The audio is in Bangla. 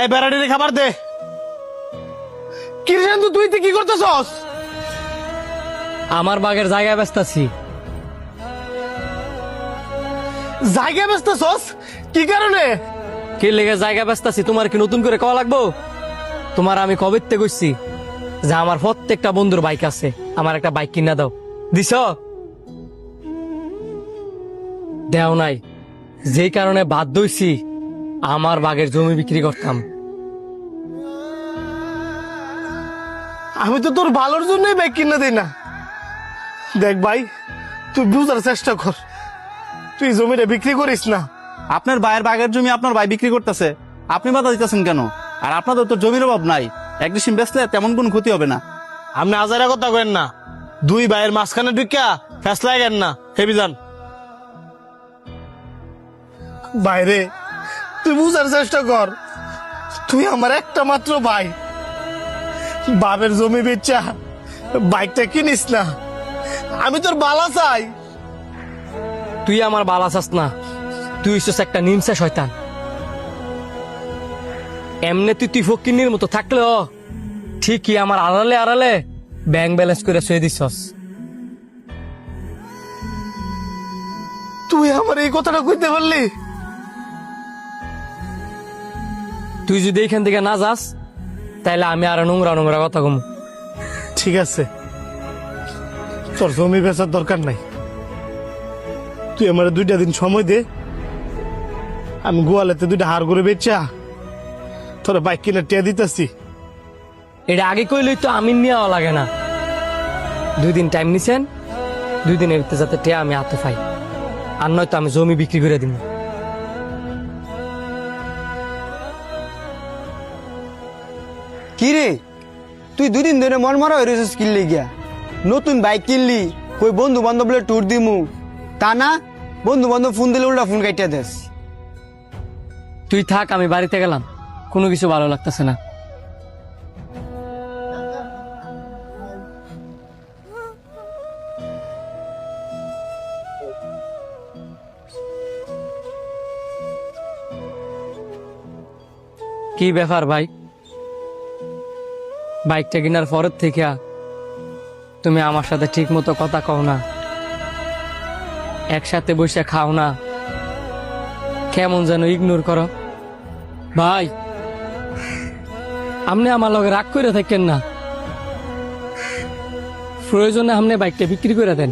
এই বেড়াটির খাবার দে। কি রে শান্তু, তুই কি করতেছস? আমার বাগের জায়গায় ব্যস্ত আছি। জায়গা বেচতেছস? কি কারণে? কি লেগে জায়গা ব্যস্ত আছি তোমার কি নতুন করে কওয়া লাগবো? তোমার আমি কবেতে কইছি যে আমার প্রত্যেকটা বন্ধুর বাইক আছে, আমার একটা বাইক কিনা দাও, দিছ? দেও নাই, যেই কারণে বাধ্য হইছি আমার বাগের জমি বিক্রি করতাম। আমি তো তোর ভালোর জন্যই বাইক কিনে দিই না। দেখ ভাই, তুই বুঝার চেষ্টা কর, তুই জমিটা বিক্রি করিস না। আপনার ভাইয়ের বাগের জমি আপনার ভাই বিক্রি করতেছে, আপনি বাধা দিতেছেন কেন? আর আপনাদের তো জমির অভাব নাই, এক ডিসিম বেচলে তেমন কোনো ক্ষতি হবে না। আপনি আজারা কথা কেন না, দুই ভাইয়ের মাঝখানে ঢুকিয়া ফেসলা গেন না, হেবি যান। বাইরে তুই বুঝার চেষ্টা কর, তুই আমার একটা মাত্র ভাই। বাপের জমি বেচা বাইকটা কিনিস না, আমি তোর বালা চাই। তুই আমার বালা চাস না, তুই হইছিস একটা নিমসা শয়তান। এমনি তুই ফকিন্নির মতো থাকলেও ঠিকই আমার আড়ালে আড়ালে ব্যাংক ব্যালেন্স করে শুয়ে দিছস। তুই আমার এই কথাটা কইতে পারলি? তুই যদি এখান থেকে না যাস তাইলে আমি আর নোংরা নোংরা কথা কম। ঠিক আছে, তোর জমি বেচার দরকার নাই, তুই আমার 2টা দিন সময় দে, আমি গোয়ালেতে 2টা হাড় করে বেচা তোর বাইক কিনে টিয়া দিতেছি। এটা আগে কইলেই তো আমি নেওয়া লাগে না। 2 দিন টাইম নিছেন, 2 দিনের ভিতরে যাতে টিয়া আমি হাতে পাই, আর নয়তো আমি জমি বিক্রি করে দিব। কি রে, তুই 2 দিন ধরে মন মারা হয়ে রয়েছিস কিনলি গিয়া? নতুন বাইক কিনলি, কই বন্ধু বান্ধব ট্যুর দিমু, তা না বন্ধু বান্ধব ফোন দিলে উল্টা ফোন কাটিয়া দেস। তুই থাক, আমি বাড়িতে গেলাম, কোনো কিছু ভালো লাগতেছে না। কি ব্যাপার ভাই, বাইকটা কেনার পরের থেকে তুমি আমার সাথে ঠিক মতো কথা কও না, একসাথে বসে খাও না, কেমন যেন ইগনোর করো। ভাই, আপনি আমার লগে রাগ করে থাকেন না, প্রয়োজনে আপনি বাইকটা বিক্রি করে দেন।